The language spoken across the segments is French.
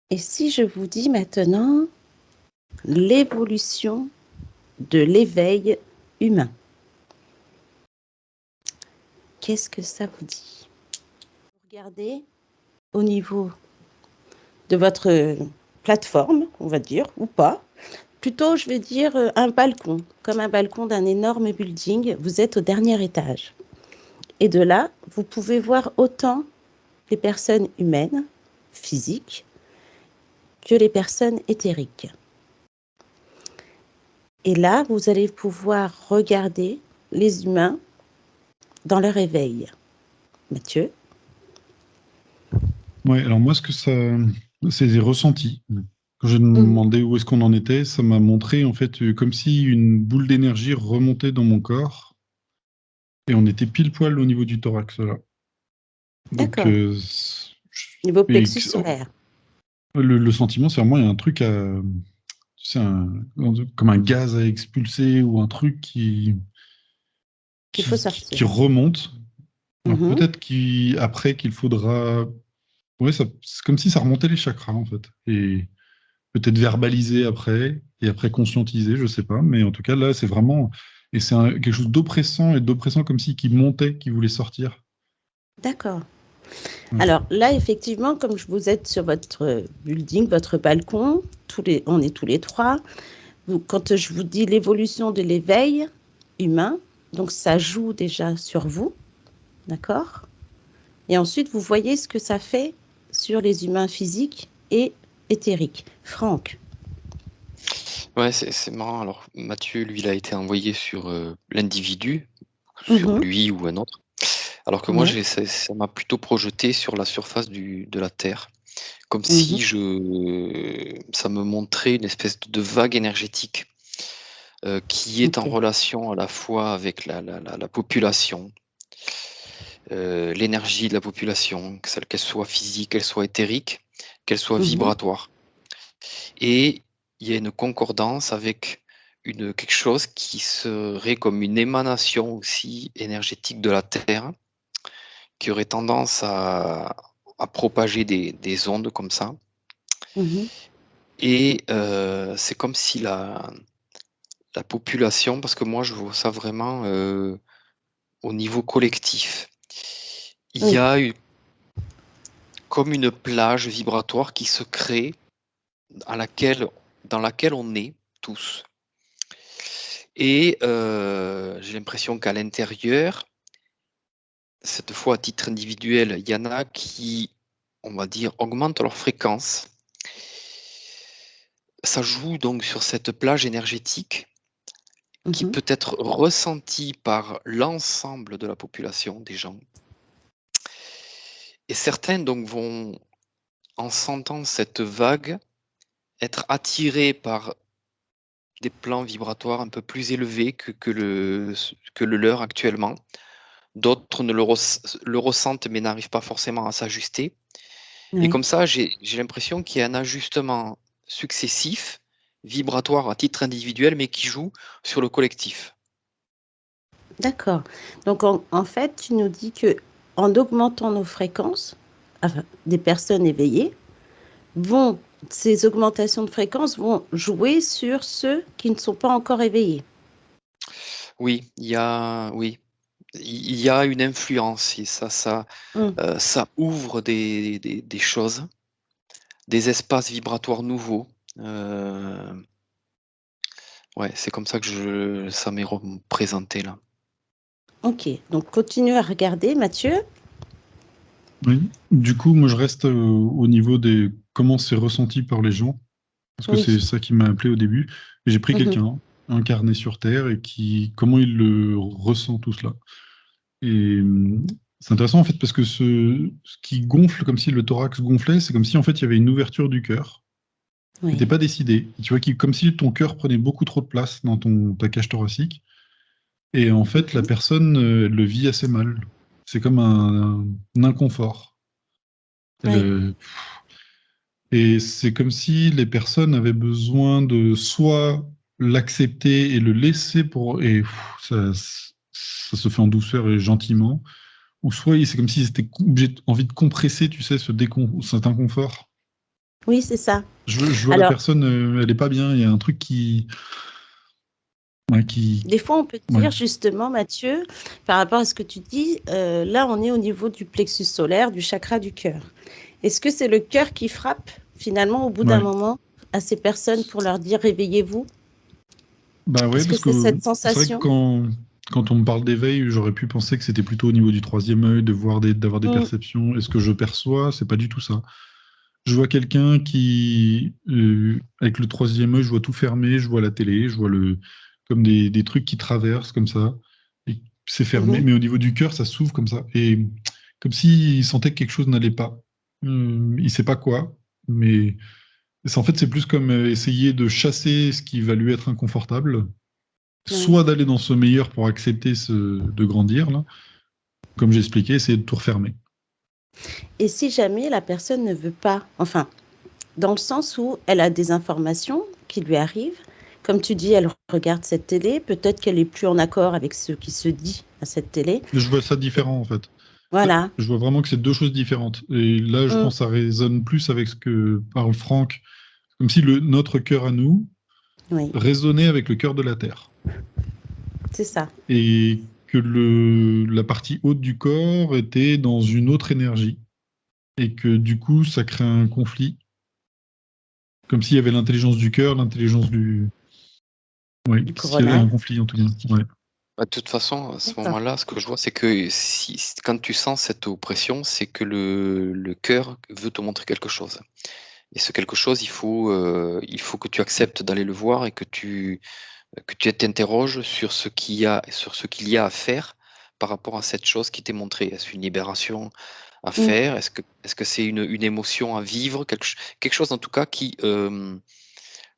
Et si je vous dis maintenant l'évolution de l'éveil humain, qu'est-ce que ça vous dit? Regardez au niveau de votre plateforme, on va dire, ou pas. Plutôt, je vais dire un balcon, comme un balcon d'un énorme building. Vous êtes au dernier étage. Et de là, vous pouvez voir autant les personnes humaines, physiques, que les personnes éthériques. Et là, vous allez pouvoir regarder les humains dans leur éveil. Mathieu? Ouais, alors moi, c'est des ressentis. Quand j'ai Mhm. demandé où est-ce qu'on en était, ça m'a montré en fait comme si une boule d'énergie remontait dans mon corps et on était pile poil au niveau du thorax là. Donc, D'accord. Niveau et, plexus solaire. le sentiment, c'est vraiment il y a un truc tu sais, comme un gaz à expulser ou un truc Qu'il faut sortir. qui remonte. Alors Mhm. peut-être après qu'il faudra, ouais, c'est comme si ça remontait les chakras en fait et peut-être verbaliser après, et après conscientiser, je sais pas. Mais en tout cas, là, c'est vraiment. Et c'est quelque chose d'oppressant et d'oppressant comme si qui montait, qui voulait sortir. D'accord. Ouais. Alors là, effectivement, comme vous êtes sur votre building, votre balcon, on est tous les trois. Quand je vous dis l'évolution de l'éveil humain, donc ça joue déjà sur vous, d'accord? Et ensuite, vous voyez ce que ça fait sur les humains physiques et éthériques. Franck. Ouais, c'est marrant. Alors, Mathieu, lui, il a été envoyé sur l'individu, sur Mhm. lui ou un autre. Alors que moi, Ouais. ça m'a plutôt projeté sur la surface de la Terre. Comme Mhm. si ça me montrait une espèce de vague énergétique qui est en Ok. relation à la fois avec la population, l'énergie de la population, qu'elle soit physique, qu'elle soit éthérique, qu'elle soit Mhm. vibratoire. Et il y a une concordance avec quelque chose qui serait comme une émanation aussi énergétique de la Terre, qui aurait tendance à propager des ondes comme ça. Mhm. Et c'est comme si la population, parce que moi je vois ça vraiment au niveau collectif, il y Oui. a eu comme une plage vibratoire qui se crée dans laquelle on est tous. Et j'ai l'impression qu'à l'intérieur, cette fois à titre individuel, il y en a qui, on va dire, augmentent leur fréquence. Ça joue donc sur cette plage énergétique qui Mhm. peut être ressentie par l'ensemble de la population des gens. Et certains donc vont, en sentant cette vague, être attirés par des plans vibratoires un peu plus élevés que le leur actuellement. D'autres ne le ressentent mais n'arrivent pas forcément à s'ajuster. Et Oui. comme ça, j'ai l'impression qu'il y a un ajustement successif, vibratoire à titre individuel, mais qui joue sur le collectif. D'accord. Donc en fait, tu nous dis que en augmentant nos fréquences, enfin, des personnes éveillées vont, ces augmentations de fréquences vont jouer sur ceux qui ne sont pas encore éveillés. Oui, il y a une influence et Mm. ça ouvre des choses, des espaces vibratoires nouveaux. Euh, ouais, c'est comme ça que ça m'est représenté là. Ok. Donc continue à regarder, Mathieu. Oui. Du coup, moi, je reste au niveau des comment c'est ressenti par les gens, parce que c'est Oui. ça qui m'a appelé au début. Et j'ai pris Mhm. quelqu'un incarné sur Terre et comment il le ressent tout cela. Et c'est intéressant en fait parce que ce qui gonfle comme si le thorax gonflait, c'est comme si en fait il y avait une ouverture du cœur qui n'était Oui. pas décidée. Et tu vois, comme si ton cœur prenait beaucoup trop de place dans ta cage thoracique. Et en fait, la Mhm. personne elle le vit assez mal. C'est comme un inconfort. Oui. Elle, et c'est comme si les personnes avaient besoin de soit l'accepter et le laisser ça se fait en douceur et gentiment, ou soit c'est comme s'ils étaient envie de compresser, tu sais, cet inconfort. Oui, c'est ça. Je vois la Alors, personne, elle est pas bien, il y a un truc qui... des fois, on peut Ouais. dire justement, Mathieu, par rapport à ce que tu dis, là, on est au niveau du plexus solaire, du chakra du cœur. Est-ce que c'est le cœur qui frappe, finalement, au bout d'un Ouais. moment, à ces personnes pour leur dire réveillez-vous? Bah ouais, Est-ce que parce c'est que cette c'est vrai que sensation? quand on me parle d'éveil, j'aurais pu penser que c'était plutôt au niveau du troisième œil, d'avoir des Mm, perceptions. Et ce que je perçois, c'est pas du tout ça. Je vois quelqu'un qui, avec le troisième œil, je vois tout fermé, je vois la télé, je vois comme des trucs qui traversent comme ça. Et c'est fermé, mhm. mais au niveau du cœur, ça s'ouvre comme ça. Et comme s'il sentait que quelque chose n'allait pas. Il sait pas quoi, mais en fait, c'est plus comme essayer de chasser ce qui va lui être inconfortable, Oui. soit d'aller dans ce meilleur pour accepter de grandir, là, comme j'ai expliqué, essayer de tout refermer. Et si jamais la personne ne veut pas, enfin, dans le sens où elle a des informations qui lui arrivent, comme tu dis, elle regarde cette télé, peut-être qu'elle est plus en accord avec ce qui se dit à cette télé. Je vois ça différent, en fait. Voilà. Je vois vraiment que c'est deux choses différentes. Et là, je Mm, pense que ça résonne plus avec ce que parle Franck, comme si notre cœur à nous oui, résonnait avec le cœur de la Terre. c'est ça. Et que la partie haute du corps était dans une autre énergie. Et que du coup, ça crée un conflit. Comme s'il y avait l'intelligence du cœur, l'intelligence du... Oui, Du s'il y avait un coronal. conflit en tout cas. Ouais. Bah, de toute façon, à ce D'accord. moment-là, ce que je vois, c'est que quand tu sens cette oppression, c'est que le cœur veut te montrer quelque chose. Et ce quelque chose, il faut que tu acceptes d'aller le voir et que tu t'interroges sur ce qu'il y a à faire par rapport à cette chose qui t'est montrée. Est-ce une libération à Mm, faire? Est-ce que c'est une émotion à vivre? Quelque chose en tout cas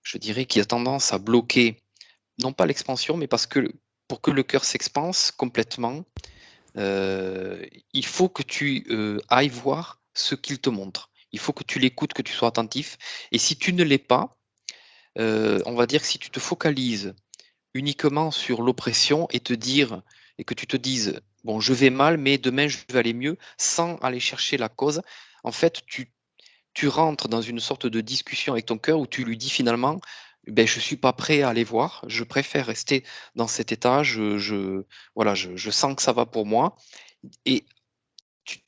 je dirais, qui a tendance à bloquer, non pas l'expansion, mais parce que pour que le cœur s'expanse complètement, Heu, il faut que tu, ailles voir ce qu'il te montre. Il faut que tu l'écoutes, que tu sois attentif et si tu ne l'es pas, on va dire que si tu te focalises uniquement sur l'oppression et que tu te dises: «Bon, je vais mal, mais demain je vais aller mieux», sans aller chercher la cause, en fait, tu rentres dans une sorte de discussion avec ton cœur où tu lui dis finalement: «Beh, je suis pas prêt à aller voir, je préfère rester dans cet état, voilà, je sens que ça va pour moi» et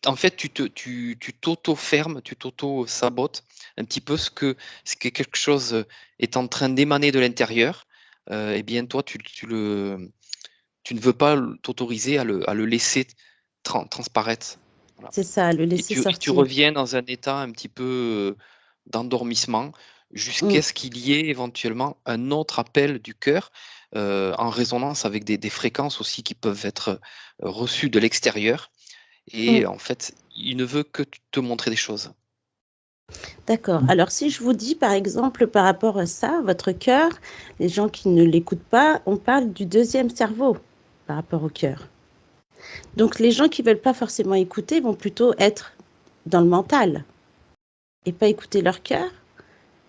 en fait, tu t'auto-fermes, tu t'auto-sabotes un petit peu ce que quelque chose, est en train d'émaner de l'intérieur, et bien toi tu ne veux pas t'autoriser à le laisser transparaître. Voilà. c'est ça, le laisser Et tu sortir. reviens dans un état un petit peu, d'endormissement jusqu'à Mm, ce qu'il y ait éventuellement un autre appel du cœur, en résonance avec des fréquences aussi qui peuvent être, reçues de l'extérieur mm. et en fait, il ne veut que te montrer des choses. D'accord. Alors, si je vous dis, par exemple, par rapport à ça, votre cœur, les gens qui ne l'écoutent pas, on parle du deuxième cerveau par rapport au cœur. Donc, les gens qui veulent pas forcément écouter vont plutôt être dans le mental et pas écouter leur cœur.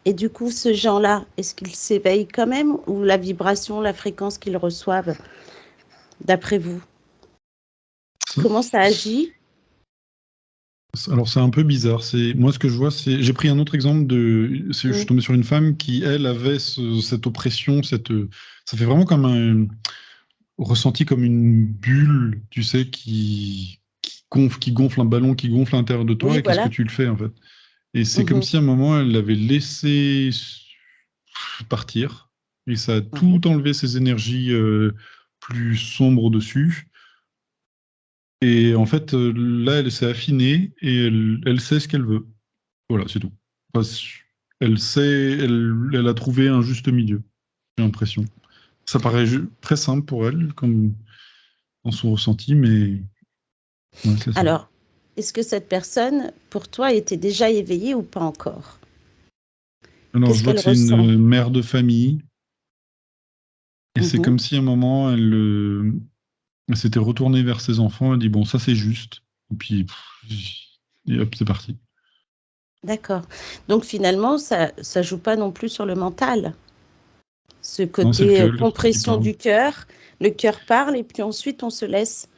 Et du coup, ce gens-là, est-ce qu'ils s'éveillent quand même ou la vibration, la fréquence qu'ils reçoivent, d'après vous? Comment ça agit? Alors c'est un peu bizarre. Moi ce que je vois, j'ai pris un autre exemple je suis Mm. tombé sur une femme qui elle avait cette oppression, ça fait vraiment comme un ressenti comme une bulle, tu sais, qui gonfle un ballon, qui gonfle à l'intérieur de toi. Oui, Et qu'est-ce que voilà. tu le fais en fait? Et c'est comme Mhm. si à un moment elle l'avait laissé partir et ça a Oui. tout enlevé ses énergies plus sombres dessus. Et en fait, là, elle s'est affinée et elle sait ce qu'elle veut. Voilà, c'est tout. Parce- Elle sait, elle a trouvé un juste milieu, j'ai l'impression. Ça paraît très simple pour elle, comme dans son ressenti, mais ouais, c'est ça. Alors, est-ce que cette personne, pour toi, était déjà éveillée ou pas encore? Alors, Qu'est-ce je vois qu'elle que c'est ressent? une mère de famille, et c'est Mhm. comme si à un moment, elle s'était retournée vers ses enfants et dit, bon, ça c'est juste. Et puis, et hop, c'est parti. D'accord. Donc finalement, ça joue pas non plus sur le mental. Ce Non, c'est le côté cœur qui compression parle. du cœur, le cœur parle et puis ensuite on se laisse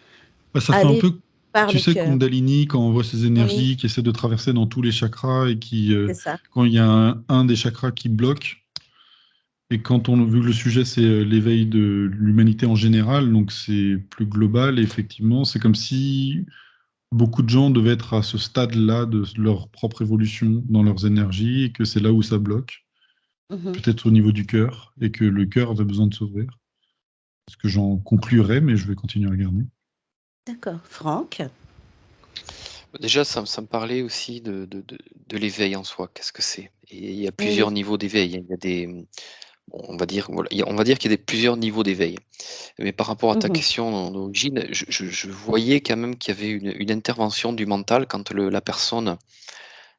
Bah, ça fait un aller. peu par Tu le sais, cœur. Kundalini, quand on voit ces Oui, énergies qui essaient de traverser dans tous les chakras et c'est ça. quand il y a un des chakras qui bloque, et quand on, vu que le sujet c'est l'éveil de l'humanité en général, donc c'est plus global, et effectivement, c'est comme si beaucoup de gens devaient être à ce stade-là de leur propre évolution dans leurs énergies, et que c'est là où ça bloque, Mhm. peut-être au niveau du cœur, et que le cœur avait besoin de s'ouvrir. C'est ce que j'en conclurai, mais je vais continuer à regarder. D'accord. Franck? Déjà, ça me parlait aussi de l'éveil en soi. Qu'est-ce que c'est? Et il y a plusieurs Oui. niveaux d'éveil. Il y a des, bon, on va dire, voilà, on va dire qu'il y a plusieurs niveaux d'éveil. Mais par rapport à ta Mhm. question d'origine, je voyais quand même qu'il y avait une intervention du mental quand la personne,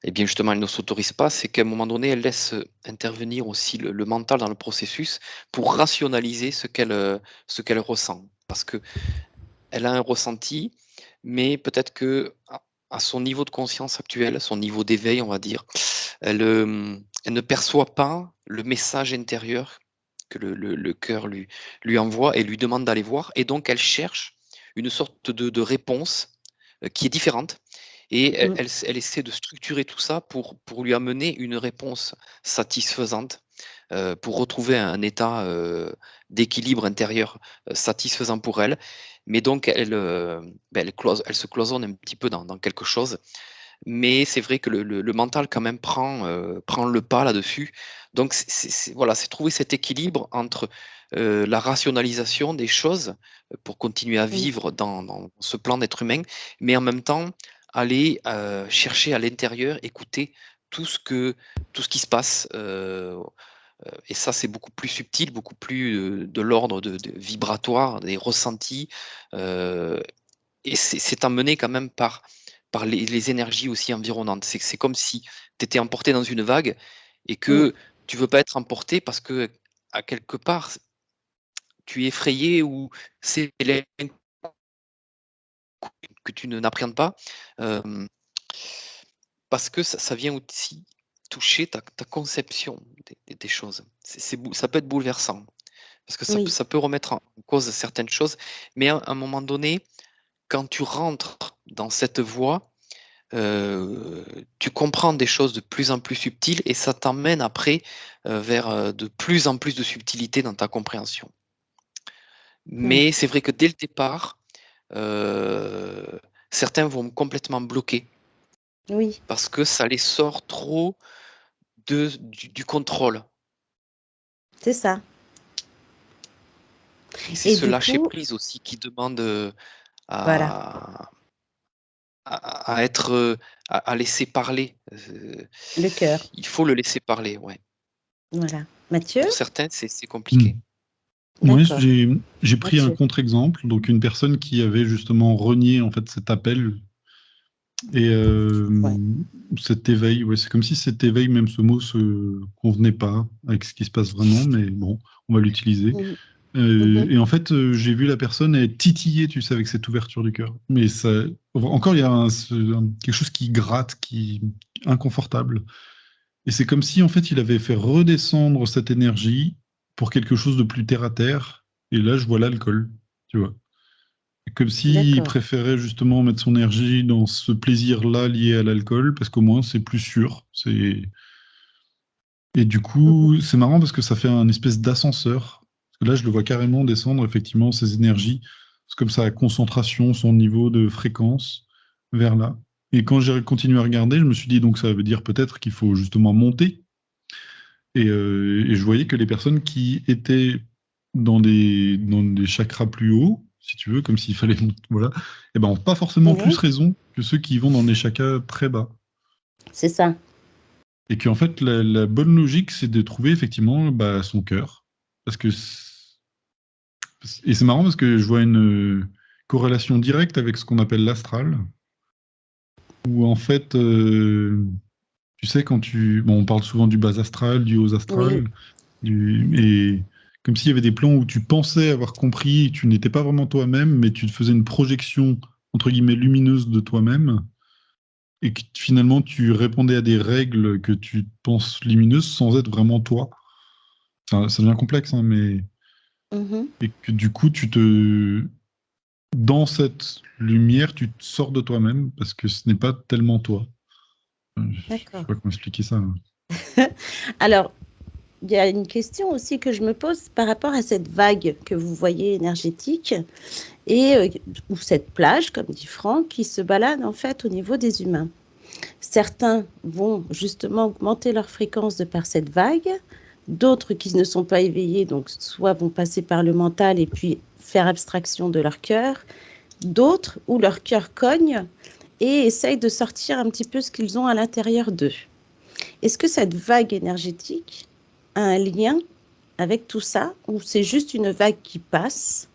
eh bien justement, elle ne s'autorise pas, c'est qu'à un moment donné, elle laisse intervenir aussi le mental dans le processus pour rationaliser ce qu'elle ressent. Parce que elle a un ressenti, mais peut-être que à son niveau de conscience actuel, son niveau d'éveil, on va dire, elle ne perçoit pas le message intérieur que le cœur lui envoie et lui demande d'aller voir. Et donc, elle cherche une sorte de réponse qui est différente. Et Mm. elle essaie de structurer tout ça pour lui amener une réponse satisfaisante, pour retrouver un état d'équilibre intérieur satisfaisant pour elle. Mais donc, elle se cloisonne un petit peu dans quelque chose. Mais c'est vrai que le mental quand même prend le pas là-dessus. Donc voilà, c'est trouver cet équilibre entre, la rationalisation des choses, pour continuer à Mm. vivre dans ce plan d'être humain, mais en même temps aller, chercher à l'intérieur, écouter tout ce que tout ce qui se passe, et ça, c'est beaucoup plus subtil, beaucoup plus, de l'ordre de vibratoire, des ressentis, heu et c'est emmené quand même par les énergies aussi environnantes. C'est comme si tu étais emporté dans une vague et Mm. que tu veux pas être emporté parce que, à quelque part, tu es effrayé ou c'est que tu ne n'appréhendes pas, hem, parce que ça vient aussi toucher ta conception des choses. Ça peut être bouleversant parce que Oui. ça peut remettre en cause certaines choses, mais à un moment donné, quand tu rentres dans cette voie, tu comprends des choses de plus en plus subtiles et ça t'emmène après, vers, de plus en plus de subtilité dans ta compréhension. Mm. Mais c'est vrai que dès le départ, heu, certains vont complètement bloquer Oui. parce que ça les sort trop du contrôle C'est ça. et c'est Et ce du lâcher coup, prise aussi qui demande, voilà. à à être, à laisser parler, Le cœur. il faut le laisser parler, ouais. Voilà. Mathieu? Pour certains, c'est Hmm. compliqué. Moi, D'accord. j'ai pris un Mathieu. contre-exemple, donc une personne qui avait justement renié en fait cet appel et Ouais. cet éveil. Ouais, c'est comme si cet éveil, même ce mot, se convenait pas avec ce qui se passe vraiment, mais bon, on va l'utiliser. Mhm. Mhm. Et en fait, j'ai vu la personne être titillée, tu sais, avec cette ouverture du cœur. Mais ça, encore, il y a quelque chose qui gratte, qui inconfortable. Et c'est comme si, en fait, il avait fait redescendre cette énergie pour quelque chose de plus terre à terre. Et là, je vois l'alcool, tu vois. Comme s'il D'accord. préférait justement mettre son énergie dans ce plaisir-là lié à l'alcool, parce qu'au moins, c'est plus sûr. Et du Mhm. coup, c'est marrant parce que ça fait un espèce d'ascenseur. Parce que là, je le vois carrément descendre, effectivement, ses énergies. C'est comme sa concentration, son niveau de fréquence vers là. Et quand j'ai continué à regarder, je me suis dit, donc ça veut dire peut-être qu'il faut justement monter. Et je voyais que les personnes qui étaient dans des chakras plus hauts, si tu veux, comme s'il fallait monter, voilà, et ben, ont pas forcément plus Oui. raison que ceux qui vont dans des chakras très bas. C'est ça. Et qu'en fait, la bonne logique, c'est de trouver effectivement bah, son cœur. Parce que et c'est marrant parce que je vois une corrélation directe avec ce qu'on appelle l'astral, où en fait, tu sais, bon, on parle souvent du bas astral, du haut Oui. astral, et comme s'il y avait des plans où tu pensais avoir compris, tu n'étais pas vraiment toi-même, mais tu te faisais une projection, entre guillemets, lumineuse de toi-même, et que finalement tu répondais à des règles que tu penses lumineuses sans être vraiment toi. Ça devient complexe, hein, mais Mhm. et que du coup, dans cette lumière, tu te sors de toi-même parce que ce n'est pas tellement toi. Je ne sais D'accord. pas comment expliquer ça. Alors, il y a une question aussi que je me pose par rapport à cette vague que vous voyez énergétique ou cette plage, comme dit Franck, qui se balade en fait au niveau des humains. Certains vont justement augmenter leur fréquence de par cette vague, d'autres qui ne sont pas éveillés, donc soit vont passer par le mental et puis faire abstraction de leur cœur, d'autres où leur cœur cogne et essayent de sortir un petit peu ce qu'ils ont à l'intérieur d'eux. Est-ce que cette vague énergétique a un lien avec tout ça, ou c'est juste une vague qui passe,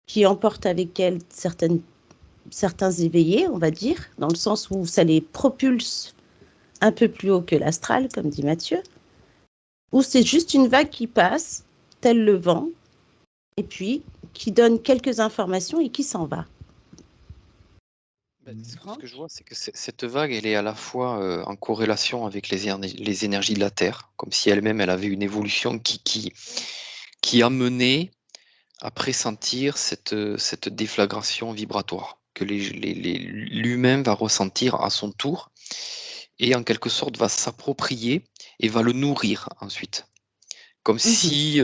qui emporte avec elle certains éveillés, on va dire, dans le sens où ça les propulse un peu plus haut que l'astral, comme dit Mathieu, ou c'est juste une vague qui passe, tel le vent, et puis qui donne quelques informations et qui s'en va. Ce que je vois, c'est que cette vague, elle est à la fois en corrélation avec les énergies de la Terre, comme si elle-même, elle avait une évolution qui amenait à pressentir cette déflagration vibratoire que l'humain va ressentir à son tour et en quelque sorte va s'approprier et va le nourrir ensuite. Comme si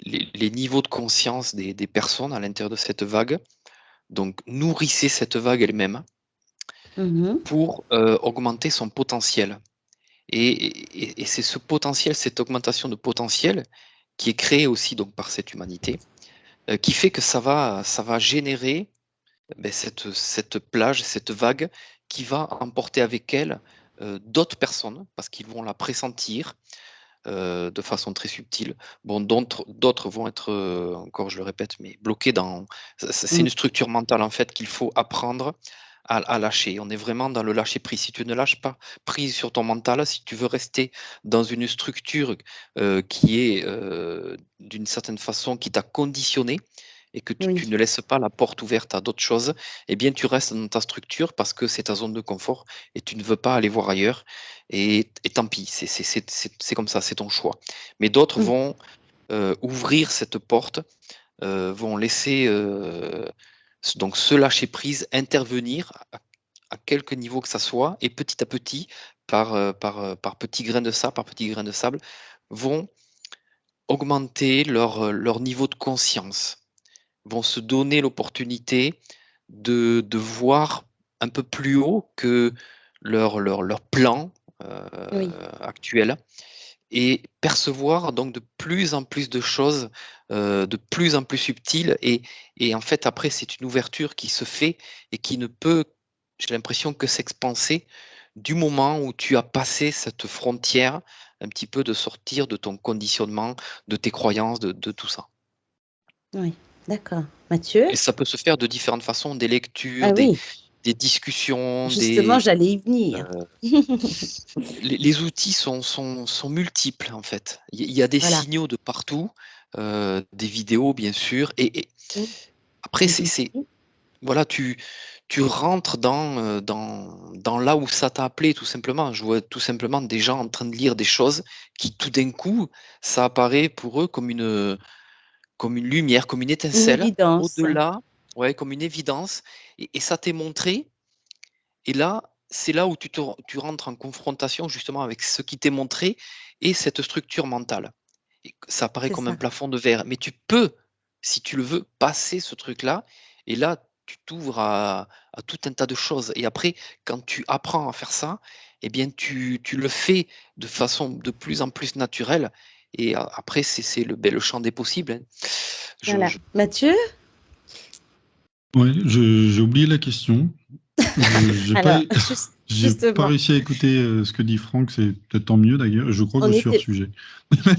les niveaux de conscience des personnes à l'intérieur de cette vague donc nourrissaient cette vague elle-même pour augmenter son potentiel. Et c'est ce potentiel, cette augmentation de potentiel qui est créée aussi donc par cette humanité, qui fait que ça va générer cette plage, cette vague qui va emporter avec elle d'autres personnes, parce qu'ils vont la pressentir de façon très subtile. Bon, d'autres vont être, encore je le répète, mais bloqués dans... C'est une structure mentale en fait qu'il faut apprendre à lâcher. On est vraiment dans le lâcher prise. Si tu ne lâches pas prise sur ton mental, si tu veux rester dans une structure qui est d'une certaine façon qui t'a conditionné et que tu ne laisses pas la porte ouverte à d'autres choses, eh bien tu restes dans ta structure parce que c'est ta zone de confort et tu ne veux pas aller voir ailleurs. Et tant pis, c'est comme ça, c'est ton choix. Mais d'autres vont ouvrir cette porte, vont laisser donc ce lâcher prise intervenir à quelque niveau que ça soit, et petit à petit, par petits grains de sable, vont augmenter leur niveau de conscience, vont se donner l'opportunité de voir un peu plus haut que leur plan actuel et percevoir donc de plus en plus de choses, de plus en plus subtiles et en fait après c'est une ouverture qui se fait et qui ne peut, j'ai l'impression, que s'expanser du moment où tu as passé cette frontière un petit peu de sortir de ton conditionnement, de tes croyances, de tout ça. Oui, d'accord. Mathieu? Et ça peut se faire de différentes façons, des lectures, Ah oui, des discussions, justement, j'allais y venir. les outils sont multiples en fait. Il y a des Voilà. signaux de partout, des vidéos bien sûr et après Des c'est outils. voilà, tu rentres dans là où ça t'a appelé tout simplement. Je vois tout simplement des gens en train de lire des choses qui tout d'un coup, ça apparaît pour eux comme une lumière, comme une Une étincelle évidence. au-delà, ouais, comme une évidence et ça t'est montré et là, c'est là où tu rentres en confrontation justement avec ce qui t'est montré et cette structure mentale. Et que ça apparaît C'est comme un ça. plafond de verre, mais tu peux, si tu le veux, passer ce truc-là et là, tu t'ouvres à tout un tas de choses et après, quand tu apprends à faire ça, eh bien tu le fais de façon de plus en plus naturelle et a après c'est le champ des possibles, hein. Voilà. Je Mathieu? Ouais, j'ai oublié la question. J'ai pas, Alors, j'ai pas justement, réussi à écouter ce que dit Franck, c'est peut-être tant mieux d'ailleurs. Je crois que on je suis hors était... sujet.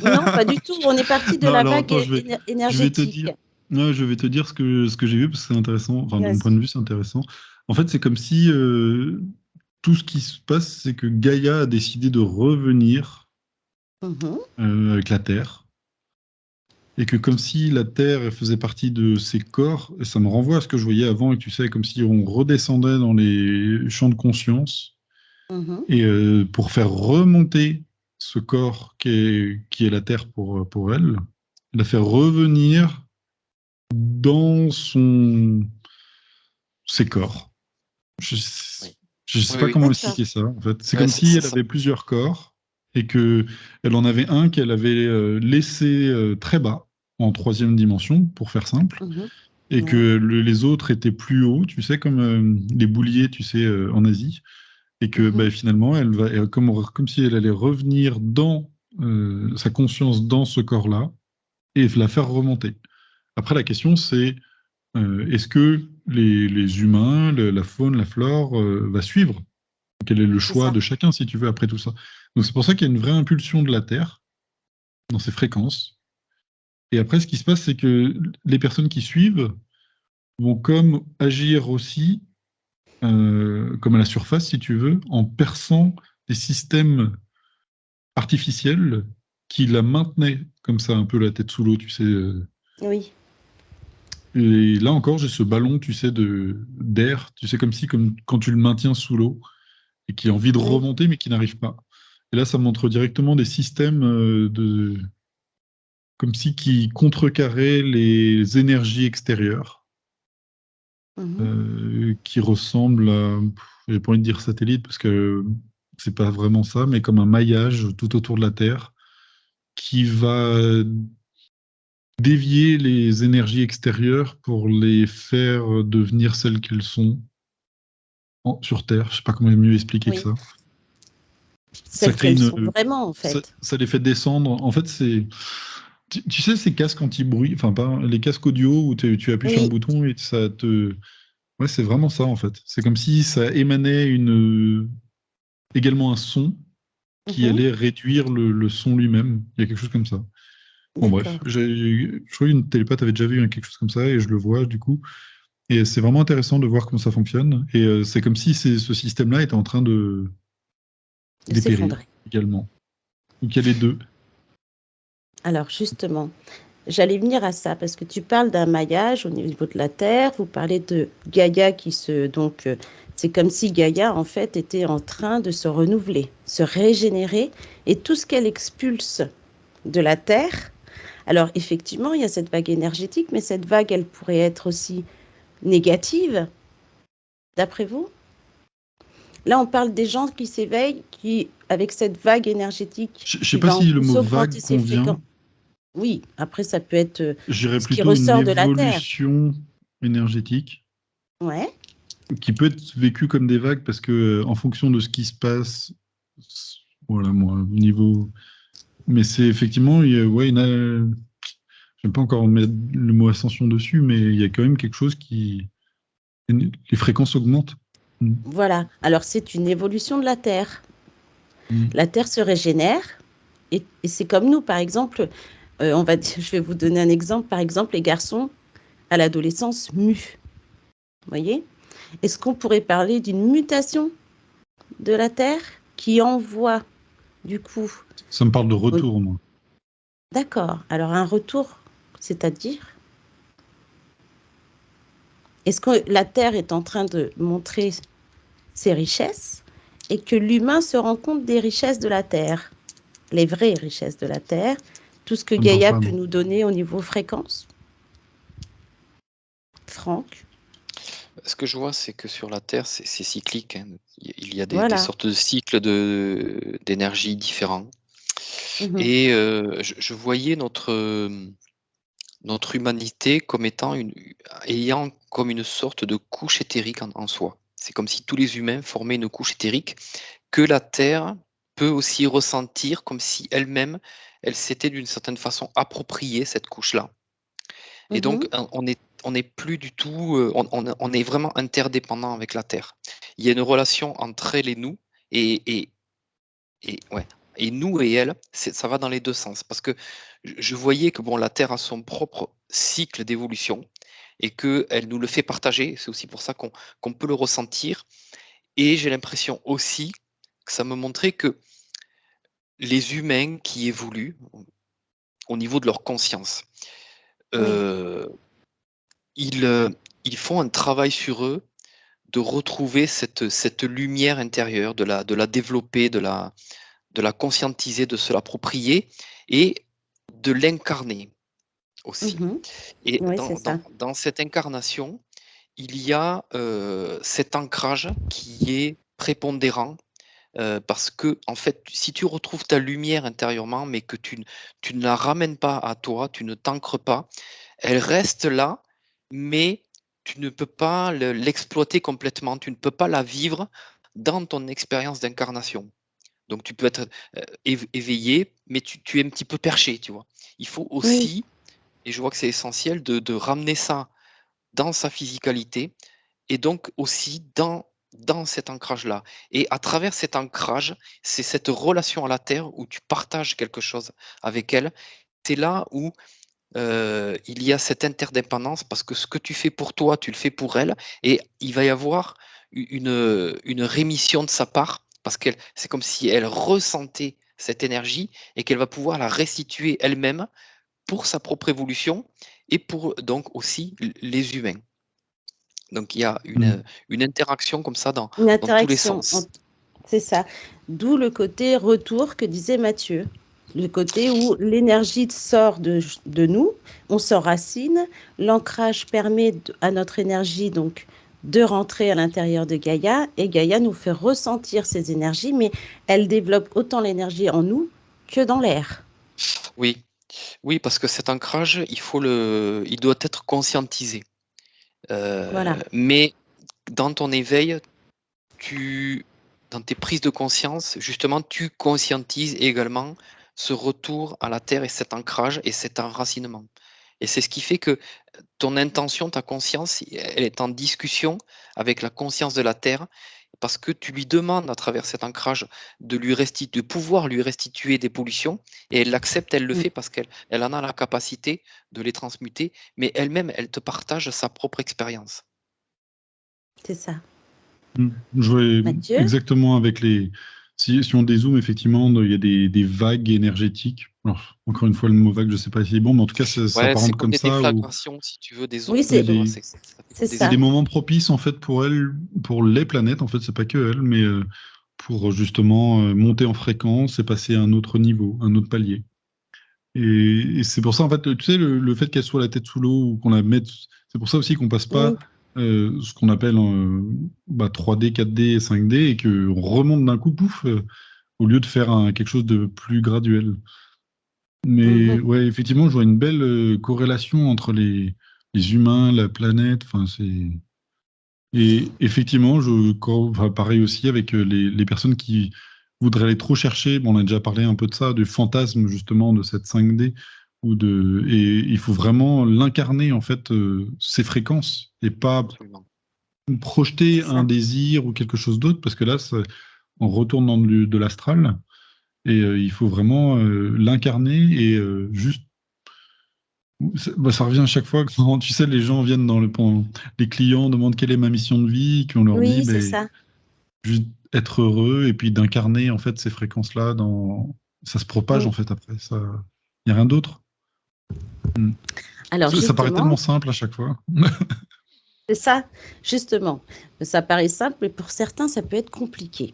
Non, pas du tout. On est parti de Non, la alors vague attends, je vais te énergétique. dire, non, je vais te dire ce que j'ai vu parce que c'est intéressant. Enfin, de mon point de Vas-y. vue, c'est intéressant. En fait, c'est comme si tout ce qui se passe, c'est que Gaïa a décidé de revenir avec la Terre. Et que comme si la Terre elle faisait partie de ses corps, et ça me renvoie à ce que je voyais avant, et tu sais, comme si on redescendait dans les champs de conscience, et pour faire remonter ce corps qui est la Terre pour elle, la faire revenir dans ses corps. Je sais Oui, pas oui. comment D'accord. expliquer ça, en fait. C'est Ouais, comme si elle ça. avait plusieurs corps et que elle en avait un qu'elle avait laissé très bas en 3e dimension, pour faire simple, Mhm. et Ouais. que les autres étaient plus hauts, tu sais, comme les bouliers, tu sais, en Asie, et que Mhm. finalement, comme si elle allait revenir dans sa conscience dans ce corps-là et la faire remonter. Après, la question, c'est est-ce que les humains, la faune, la flore va suivre? Quel est le C'est choix ça. de chacun, si tu veux, après tout ça? Donc c'est pour ça qu'il y a une vraie impulsion de la Terre dans ses fréquences. Et après, ce qui se passe, c'est que les personnes qui suivent vont comme agir aussi, comme à la surface, si tu veux, en perçant des systèmes artificiels qui la maintenaient comme ça, un peu la tête sous l'eau, tu sais. Oui. Et là encore, j'ai ce ballon, tu sais, d'air, tu sais, comme quand tu le maintiens sous l'eau et qui a envie de Oui. remonter, mais qui n'arrive pas. Et là, ça montre directement des systèmes comme si qui contrecarraient les énergies extérieures, Mhm. qui ressemblent à, j'ai pas envie de dire satellite parce que c'est pas vraiment ça, mais comme un maillage tout autour de la Terre qui va dévier les énergies extérieures pour les faire devenir celles qu'elles sont sur Terre. Je sais pas comment mieux expliquer que Oui. ça. Ça Celles crée qu'elles sont vraiment, en ça, fait. ça les fait descendre. En fait, c'est, tu sais, ces casques anti-bruit, enfin, pas les casques audio où tu appuies sur un Oui. bouton et ça te. Ouais, c'est vraiment ça, en fait. C'est comme si ça émanait également un son qui Mhm. allait réduire le son lui-même. Il y a quelque chose comme ça. Bon, bref. D'accord. Je crois qu'une télépathe avait déjà vu quelque chose comme ça et je le vois, du coup. Et c'est vraiment intéressant de voir comment ça fonctionne. Et c'est comme si ce système-là était en train de De dépérir s'effondrer. également. Donc il y a les deux. Alors, justement, j'allais venir à ça parce que tu parles d'un maillage au niveau de la Terre. Vous parlez de Gaïa qui se... Donc, c'est comme si Gaïa, en fait, était en train de se renouveler, se régénérer. Et tout ce qu'elle expulse de la Terre, alors effectivement, il y a cette vague énergétique, mais cette vague, elle pourrait être aussi négative, d'après vous? Là, on parle des gens qui s'éveillent, qui, avec cette vague énergétique, Je sais qui pas va en si le plus mot augmenter vague ses convient. fréquences. Oui, après, ça peut être J'irais ce qui plutôt une ressort de la Terre. évolution énergétique Ouais. qui peut être vécue comme des vagues parce que en fonction de ce qui se passe, voilà moi, au niveau. Mais c'est effectivement, ouais, j'aime pas encore mettre le mot ascension dessus, mais il y a quand même quelque chose qui, les fréquences augmentent. Mm. Voilà. Alors, c'est une évolution de la Terre. Mm. La Terre se régénère et c'est comme nous, par exemple, on va dire, je vais vous donner un exemple. Par exemple, les garçons à l'adolescence muent. Vous voyez? Est-ce qu'on pourrait parler d'une mutation de la Terre qui envoie, du coup, Ça me parle de au- retour, moi. d'accord. Alors, un retour, c'est-à-dire, est-ce que la Terre est en train de montrer ses richesses et que l'humain se rend compte des richesses de la Terre, les vraies richesses de la Terre, tout ce que Ça me parle Gaïa pas, peut non. nous donner au niveau fréquence? Franck? Ce que je vois, c'est que sur la Terre, c'est cyclique, hein. Il y a des Voilà. sortes de cycles d'énergie différents. Mhm. Et je voyais notre humanité comme ayant comme une sorte de couche éthérique en soi. C'est comme si tous les humains formaient une couche éthérique que la Terre peut aussi ressentir comme si elle-même, elle s'était d'une certaine façon appropriée cette couche-là. Et donc, Mhm. on est plus du tout, on est vraiment interdépendant avec la Terre. Il y a une relation entre elle et nous, et, ouais, et nous et elle, ça va dans les deux sens. Parce que je voyais que bon, la Terre a son propre cycle d'évolution et qu'elle nous le fait partager. C'est aussi pour ça qu'on peut le ressentir. Et j'ai l'impression aussi que ça me montrait que les humains qui évoluent au niveau de leur conscience, Oui, euh, ils, ils font un travail sur eux de retrouver cette lumière intérieure, de la développer, de la conscientiser, de se l'approprier et de l'incarner. aussi. Mhm. Et Oui, c'est ça. dans cette incarnation, il y a cet ancrage qui est prépondérant. Parce que, en fait, si tu retrouves ta lumière intérieurement, mais que tu ne la ramènes pas à toi, tu ne t'ancres pas, elle reste là, mais tu ne peux pas l'exploiter complètement, tu ne peux pas la vivre dans ton expérience d'incarnation. Donc tu peux être éveillé, mais tu es un petit peu perché, tu vois. Il faut Oui, aussi, et je vois que c'est essentiel, de ramener ça dans sa physicalité et donc aussi dans cet ancrage-là. Et à travers cet ancrage, c'est cette relation à la Terre où tu partages quelque chose avec elle. C'est là où il y a cette interdépendance parce que ce que tu fais pour toi, tu le fais pour elle et il va y avoir une rémission de sa part parce qu'elle c'est comme si elle ressentait cette énergie et qu'elle va pouvoir la restituer elle-même pour sa propre évolution et pour donc aussi les humains. Donc il y a Mm. une interaction comme ça une dans tous les interaction, sens. c'est ça. D'où le côté retour que disait Mathieu. Le côté où l'énergie sort de nous, on s'enracine, l'ancrage permet à notre énergie donc de rentrer à l'intérieur de Gaïa et Gaïa nous fait ressentir ces énergies, mais elle développe autant l'énergie en nous que dans l'air. Oui, oui, parce que cet ancrage, il doit être conscientisé. Voilà. Mais dans ton éveil, tu dans tes prises de conscience, justement, tu conscientises également ce retour à la terre et cet ancrage et cet enracinement. Et c'est ce qui fait que ton intention, ta conscience, elle est en discussion avec la conscience de la terre parce que tu lui demandes à travers cet ancrage de pouvoir lui restituer des pollutions et elle l'accepte, elle le Mm, fait parce qu'elle en a la capacité de les transmuter, mais elle-même, elle te partage sa propre expérience. c'est ça. Mm. Je vois Mathieu? exactement avec les. Si on dézoome, effectivement, il y a des vagues énergétiques. Alors, encore une fois, le mot vague, je ne sais pas si c'est bon, mais en tout cas, ça Ouais, c'est s'apparente comme comme des ça. Où déflagrations, si tu veux, des Oui, ondes, il y a c'est tu vois, des, ça fait c'est comme des c'est des ça. ondes. moments propices, en fait, pour elles, pour les planètes, en fait, c'est pas que elles, mais pour justement monter en fréquence et passer à un autre niveau, un autre palier. Et c'est pour ça, en fait, tu sais, le fait qu'elle soit la tête sous l'eau ou qu'on la mette, c'est pour ça aussi qu'on passe pas Oui, ce qu'on appelle 3D, 4D, 5D et qu'on remonte d'un coup, pouf, au lieu de faire quelque chose de plus graduel. Mais mhm, ouais, effectivement, je vois une belle corrélation entre les humains, la planète. Enfin, c'est et effectivement, enfin, pareil aussi avec les personnes qui voudraient aller trop chercher. Bon, on a déjà parlé un peu de ça, du fantasme justement de cette 5D et il faut vraiment l'incarner en fait ces fréquences et pas Absolument. projeter c'est un ça. désir ou quelque chose d'autre parce que là, on retourne dans de l'astral et il faut vraiment l'incarner et juste ça revient à chaque fois quand tu sais les gens viennent les clients demandent quelle est ma mission de vie, qu'on leur dit Oui, c'est ben ça. juste être heureux et puis d'incarner en fait ces fréquences-là ça se propage Mm. en fait après ça. Il n'y a rien d'autre. Mm. Alors Ça paraît justement, tellement simple à chaque fois. c'est ça, justement. Ça paraît simple, mais pour certains, ça peut être compliqué.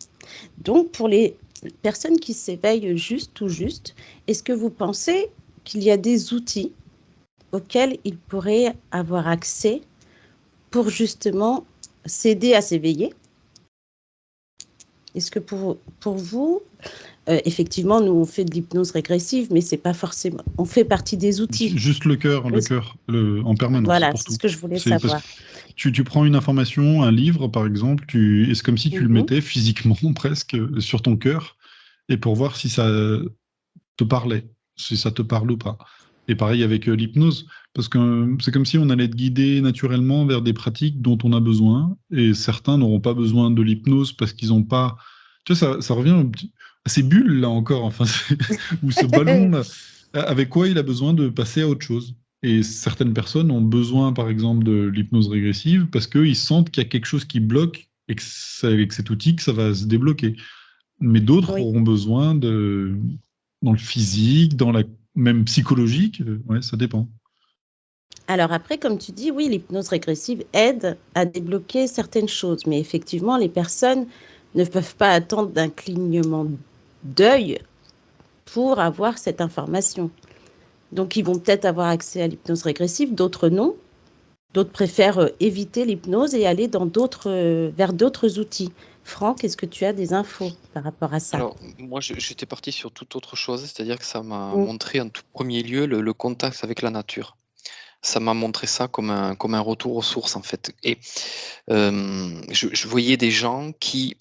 Donc, pour les personnes qui s'éveillent juste tout juste, est-ce que vous pensez qu'il y a des outils auxquels ils pourraient avoir accès pour justement s'aider à s'éveiller? Est-ce que pour vous, effectivement, nous, on fait de l'hypnose régressive, mais c'est pas forcément... On fait partie des outils. Juste en permanence Voilà, pour c'est ce tout. que je voulais C'est parce que savoir. tu prends une information, un livre par exemple, et c'est comme si tu le Mhm. mettais physiquement presque sur ton cœur et pour voir si ça te parlait, si ça te parle ou pas. Et pareil avec l'hypnose, parce que c'est comme si on allait être guidé naturellement vers des pratiques dont on a besoin, et certains n'auront pas besoin de l'hypnose parce qu'ils n'ont pas. Tu vois, ça revient à ces bulles là encore, enfin, ou ce ballon là, avec quoi il a besoin de passer à autre chose. Et certaines personnes ont besoin, par exemple, de l'hypnose régressive parce qu'ils sentent qu'il y a quelque chose qui bloque et que c'est avec cet outil que ça va se débloquer. Mais d'autres Oui. auront besoin dans le physique, dans la même psychologique. Ouais, ça dépend. Alors après, comme tu dis, oui, l'hypnose régressive aide à débloquer certaines choses, mais effectivement, les personnes ne peuvent pas attendre d'un clignement d'œil pour avoir cette information. Donc, ils vont peut-être avoir accès à l'hypnose régressive, d'autres non. D'autres préfèrent éviter l'hypnose et aller vers d'autres outils. Franck, est-ce que tu as des infos par rapport à ça? Alors, moi, j'étais parti sur toute autre chose, c'est-à-dire que ça m'a Mm. montré en tout premier lieu le contact avec la nature. Ça m'a montré ça comme un retour aux sources, en fait. Et je voyais des gens qui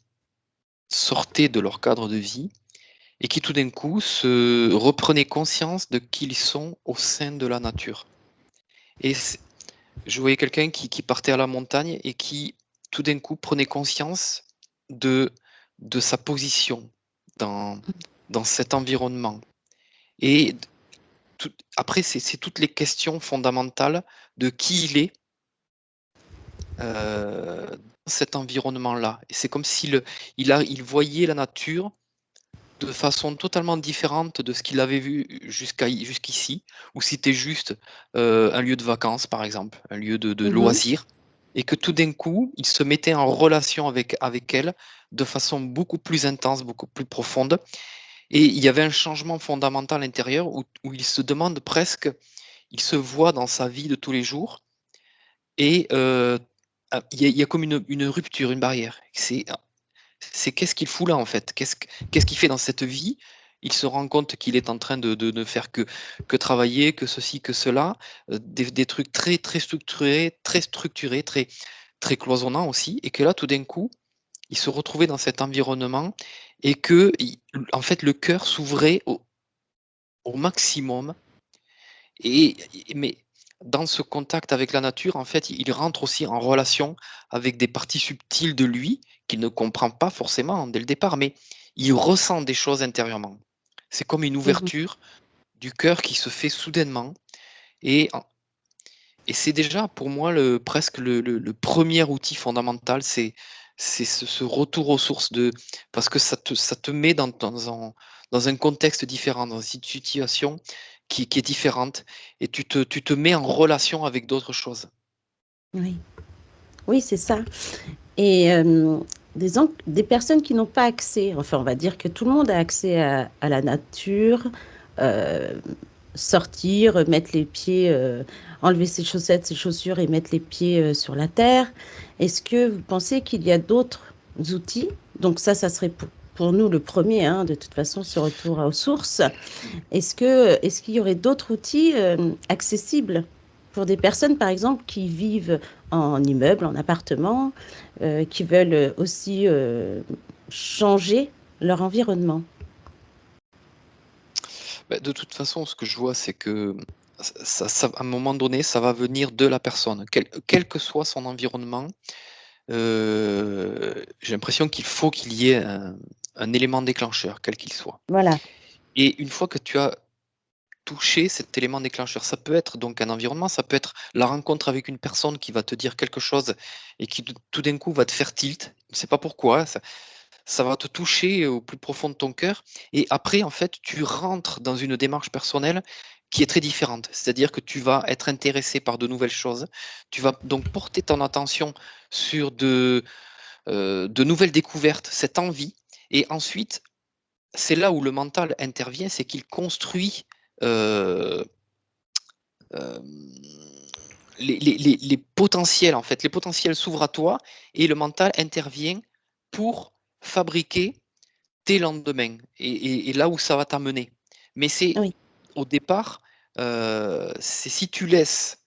sortaient de leur cadre de vie et qui tout d'un coup se reprenaient conscience de qui ils sont au sein de la nature. Et je voyais quelqu'un qui partait à la montagne et qui tout d'un coup prenait conscience de, de sa position dans, dans cet environnement. Et après, c'est toutes les questions fondamentales de qui il est dans cet environnement-là. Et c'est comme s'il il voyait la nature de façon totalement différente de ce qu'il avait vu jusqu'ici, ou c'était juste un lieu de vacances, par exemple, un lieu de Mhm. loisirs, et que tout d'un coup, il se mettait en relation avec elle de façon beaucoup plus intense, beaucoup plus profonde, et il y avait un changement fondamental intérieur où il se demande presque, il se voit dans sa vie de tous les jours, et il y a comme une rupture, une barrière. C'est qu'est-ce qu'il fout là, en fait? Qu'est-ce qu'il fait dans cette vie? Il se rend compte qu'il est en train de ne faire que travailler, que ceci, que cela, des trucs très, très structurés, très cloisonnants aussi, et que là, tout d'un coup, il se retrouvait dans cet environnement et en fait, le cœur s'ouvrait au maximum mais dans ce contact avec la nature, en fait, il rentre aussi en relation avec des parties subtiles de lui qu'il ne comprend pas forcément dès le départ, mais il ressent des choses intérieurement. C'est comme une Mhm. ouverture du cœur qui se fait soudainement et en et c'est déjà pour moi presque le 1er outil fondamental, c'est ce retour aux sources parce que ça te met dans un contexte différent, dans une situation qui est différente et tu te mets en relation avec d'autres choses. Oui, oui, c'est ça. Et des personnes qui n'ont pas accès, enfin, on va dire que tout le monde a accès à la nature, euh, sortir, mettre les pieds, enlever ses chaussettes, ses chaussures et mettre les pieds sur la terre. Est-ce que vous pensez qu'il y a d'autres outils? Donc ça serait pour nous le premier, hein, de toute façon, ce retour aux sources. Est-ce qu'il y aurait d'autres outils accessibles pour des personnes, par exemple, qui vivent en immeuble, en appartement, qui veulent aussi changer leur environnement? Bah, de toute façon, ce que je vois, c'est que à un moment donné, ça va venir de la personne. Quel que soit son environnement, j'ai l'impression qu'il faut qu'il y ait un élément déclencheur, quel qu'il soit. Voilà, Et une fois que tu as touché cet élément déclencheur, ça peut être donc un environnement, ça peut être la rencontre avec une personne qui va te dire quelque chose et qui tout d'un coup va te faire tilt. Je ne sais pas pourquoi, ça va te toucher au plus profond de ton cœur. Et après, en fait, tu rentres dans une démarche personnelle qui est très différente. C'est-à-dire que tu vas être intéressé par de nouvelles choses. Tu vas donc porter ton attention sur de nouvelles découvertes, cette envie. Et ensuite, c'est là où le mental intervient, c'est qu'il construit euh, euh, les potentiels, en fait. Les potentiels s'ouvrent à toi et le mental intervient pour fabriquer tes lendemains et là où ça va t'amener. Mais c'est oui, au départ, c'est si tu laisses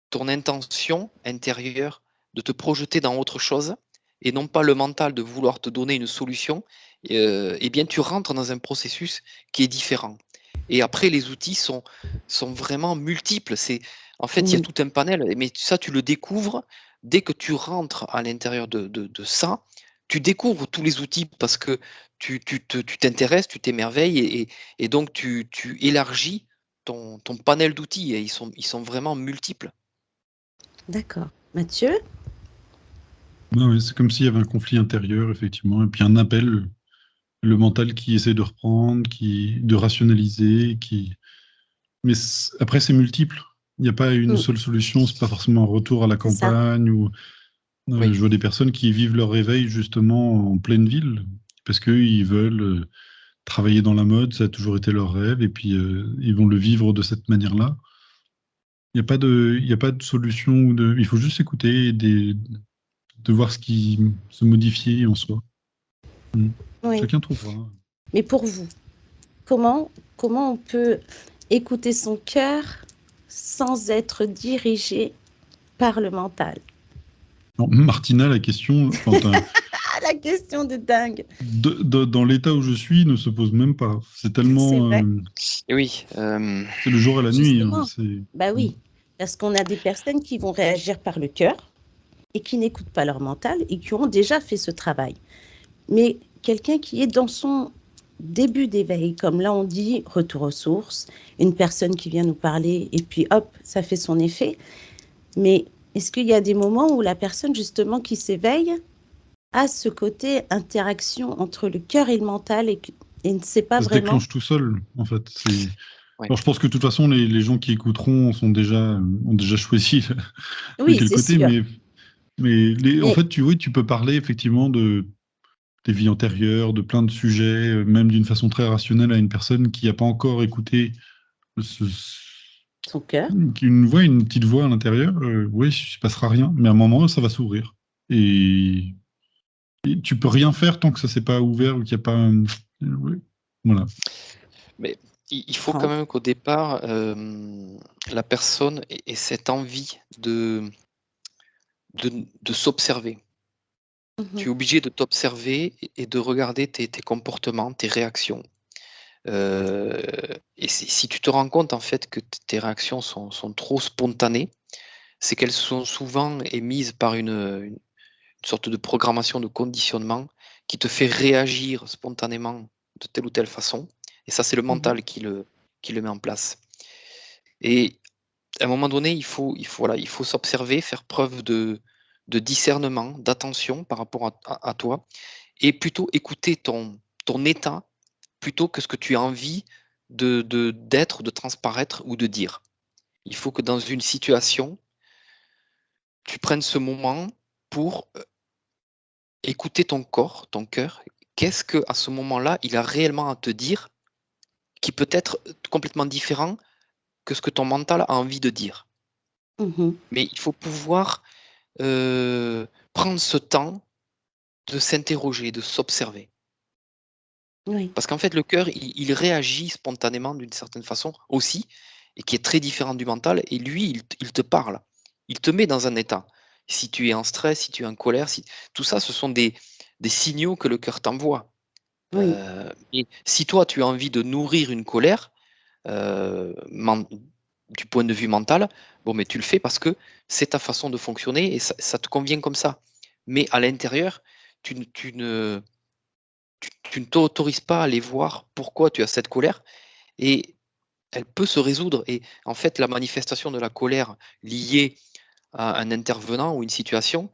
ton intention intérieure de te projeter dans autre chose et non pas le mental de vouloir te donner une solution, eh bien tu rentres dans un processus qui est différent. Et après, les outils sont vraiment multiples. En fait, il y a oui, tout un panel, mais ça, tu le découvres dès que tu rentres à l'intérieur de ça. Tu découvres tous les outils parce que tu t'intéresses, tu t'émerveilles et donc tu élargis ton panel d'outils et ils sont vraiment multiples. d'accord. Mathieu? Ouais, ouais, c'est comme s'il y avait un conflit intérieur, effectivement, et puis un appel, le mental qui essaie de reprendre, de rationaliser, mais après, c'est multiple. Il n'y a pas une Mm, seule solution, c'est pas forcément un retour à la c'est ça. campagne ou Oui. je vois des personnes qui vivent leur réveil justement en pleine ville parce qu'ils veulent travailler dans la mode, ça a toujours été leur rêve, et puis ils vont le vivre de cette manière-là. Il n'y a pas de solution, il faut juste écouter et de voir ce qui se modifie en soi. Oui. Chacun trouvera. Mais pour vous, comment on peut écouter son cœur sans être dirigé par le mental? Non, Martina, la question, Ah, la question de dingue. dans l'état où je suis, ne se pose même pas. C'est tellement. C'est vrai. Et oui, C'est le jour et la nuit. Justement. C'est... Bah oui, parce qu'on a des personnes qui vont réagir par le cœur et qui n'écoutent pas leur mental et qui ont déjà fait ce travail. Mais quelqu'un qui est dans son début d'éveil, comme là on dit, retour aux sources, une personne qui vient nous parler et puis hop, ça fait son effet. Mais est-ce qu'il y a des moments où la personne justement qui s'éveille a ce côté interaction entre le cœur et le mental et ne sait pas Ça se vraiment? déclenche tout seul, en fait. Ouais. Alors, je pense que de toute façon, les gens qui écouteront ont déjà choisi de Oui, quel c'est côté, sûr. en fait, tu peux parler effectivement des vies antérieures, de plein de sujets, même d'une façon très rationnelle à une personne qui n'a pas encore écouté Son cœur. une petite voix à l'intérieur. Oui, il ne se passera rien, mais à un moment, ça va s'ouvrir. Et tu peux rien faire tant que ça s'est pas ouvert ou qu'il n'y a pas. Ouais. Voilà. Mais il faut quand même qu'au départ, la personne ait cette envie de s'observer. Tu es obligé de t'observer et de regarder tes comportements, tes réactions. Et si tu te rends compte en fait que tes réactions sont trop spontanées, c'est qu'elles sont souvent émises par une sorte de programmation de conditionnement qui te fait réagir spontanément de telle ou telle façon. Et ça, c'est le mental qui le met en place. Et à un moment donné, il faut s'observer, faire preuve de discernement, d'attention par rapport à toi, et plutôt écouter ton état plutôt que ce que tu as envie d'être, de transparaître ou de dire. Il faut que dans une situation, tu prennes ce moment pour écouter ton corps, ton cœur. Qu'est-ce que à ce moment-là, il a réellement à te dire qui peut être complètement différent que ce que ton mental a envie de dire. Mais il faut pouvoir prendre ce temps de s'interroger, de s'observer. Oui. Parce qu'en fait, le cœur, il réagit spontanément d'une certaine façon aussi, et qui est très différent du mental. Et lui, il te parle. Il te met dans un état. Si tu es en stress, si tu es en colère, tout ça, ce sont des signaux que le cœur t'envoie. Oui. Et si toi, tu as envie de nourrir une colère, du point de vue mental, bon, mais tu le fais parce que c'est ta façon de fonctionner et ça te convient comme ça. Mais à l'intérieur, tu ne t'autorises pas à aller voir pourquoi tu as cette colère et elle peut se résoudre. Et en fait, la manifestation de la colère liée à un intervenant ou une situation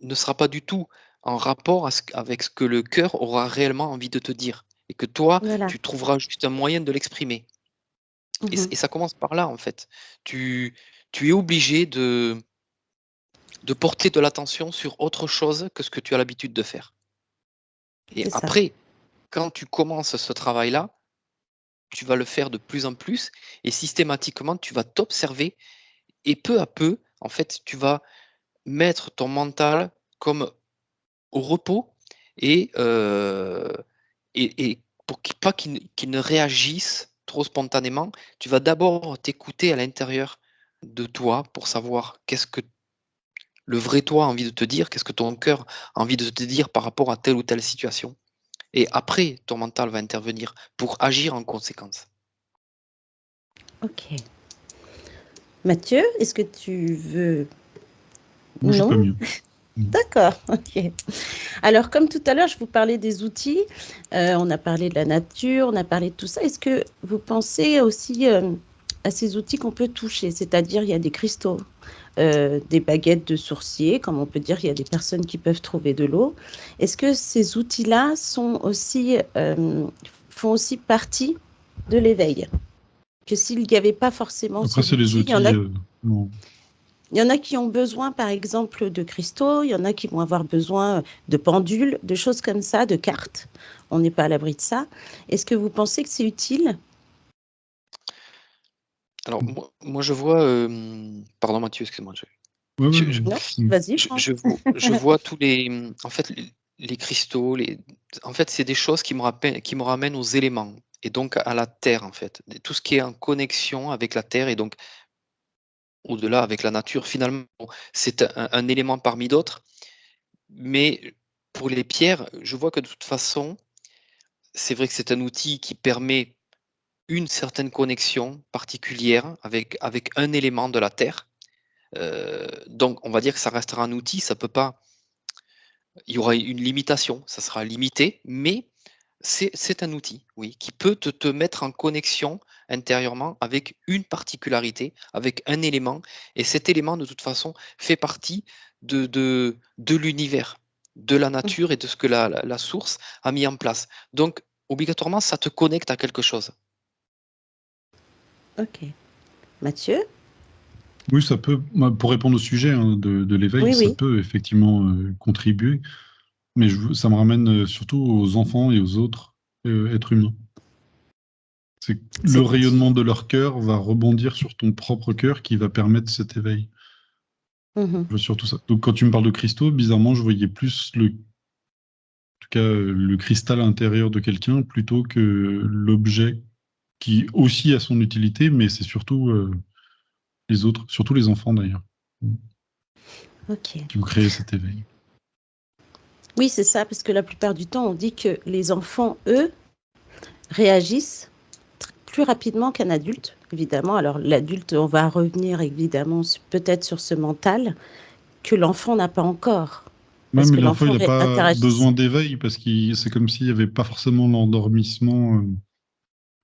ne sera pas du tout en rapport avec ce que le cœur aura réellement envie de te dire. Et que toi, Voilà. tu trouveras juste un moyen de l'exprimer. Et ça commence par là, en fait. Tu es obligé de porter de l'attention sur autre chose que ce que tu as l'habitude de faire. Et C'est ça. après, quand tu commences ce travail-là, tu vas le faire de plus en plus et systématiquement, tu vas t'observer et peu à peu, en fait, tu vas mettre ton mental comme au repos et pour pas qu'il ne réagisse trop spontanément, tu vas d'abord t'écouter à l'intérieur de toi pour savoir qu'est-ce que le vrai toi a envie de te dire, qu'est-ce que ton cœur a envie de te dire par rapport à telle ou telle situation. Et après, ton mental va intervenir pour agir en conséquence. Ok. Mathieu, est-ce que tu veux... Moi, je sais Non? pas mieux. D'accord, ok. Alors, comme tout à l'heure, je vous parlais des outils, on a parlé de la nature, on a parlé de tout ça. Est-ce que vous pensez aussi à ces outils qu'on peut toucher? C'est-à-dire, il y a des cristaux, des baguettes de sourcier, comme on peut dire, il y a des personnes qui peuvent trouver de l'eau. Est-ce que ces outils-là font aussi partie de l'éveil? Que s'il n'y avait pas forcément Après, ces c'est les outils, il y en a... outils. Non. Il y en a qui ont besoin, par exemple, de cristaux, il y en a qui vont avoir besoin de pendules, de choses comme ça, de cartes. On n'est pas à l'abri de ça. Est-ce que vous pensez que c'est utile? Alors moi je vois, pardon Mathieu, excuse-moi, Ouais, ouais, je Non? mm. Vas-y, Franck. je vois tous les, en fait, les cristaux, en fait, c'est des choses qui me ramènent aux éléments et donc à la terre, en fait. Tout ce qui est en connexion avec la terre et donc au-delà avec la nature. Finalement, c'est un élément parmi d'autres, mais pour les pierres, je vois que de toute façon, c'est vrai que c'est un outil qui permet une certaine connexion particulière avec un élément de la terre. Donc on va dire que ça restera un outil, ça peut pas, il y aura une limitation, ça sera limité, mais c'est un outil, oui, qui peut te mettre en connexion intérieurement avec une particularité, avec un élément, et cet élément, de toute façon, fait partie de l'univers, de la nature et de ce que la source a mis en place. Donc, obligatoirement, ça te connecte à quelque chose. Ok. Mathieu? Oui, ça peut, pour répondre au sujet hein, de l'éveil, Oui, ça oui. peut effectivement contribuer, mais ça me ramène surtout aux enfants et aux autres êtres humains. C'est que le rayonnement C'est-à-dire? de leur cœur va rebondir sur ton propre cœur qui va permettre cet éveil. Mhm. Je vois surtout ça. Donc quand tu me parles de cristaux, bizarrement, je voyais plus en tout cas, le cristal intérieur de quelqu'un plutôt que l'objet qui aussi a son utilité, mais c'est surtout les autres, surtout les enfants d'ailleurs, Ok. qui ont créé cet éveil. Oui, c'est ça, parce que la plupart du temps, on dit que les enfants, eux, réagissent plus rapidement qu'un adulte, évidemment. Alors, l'adulte, on va revenir évidemment peut-être sur ce mental que l'enfant n'a pas encore. Parce Même que l'enfant, il l'enfant n'a pas interagit. besoin d'éveil parce que c'est comme s'il n'y avait pas forcément l'endormissement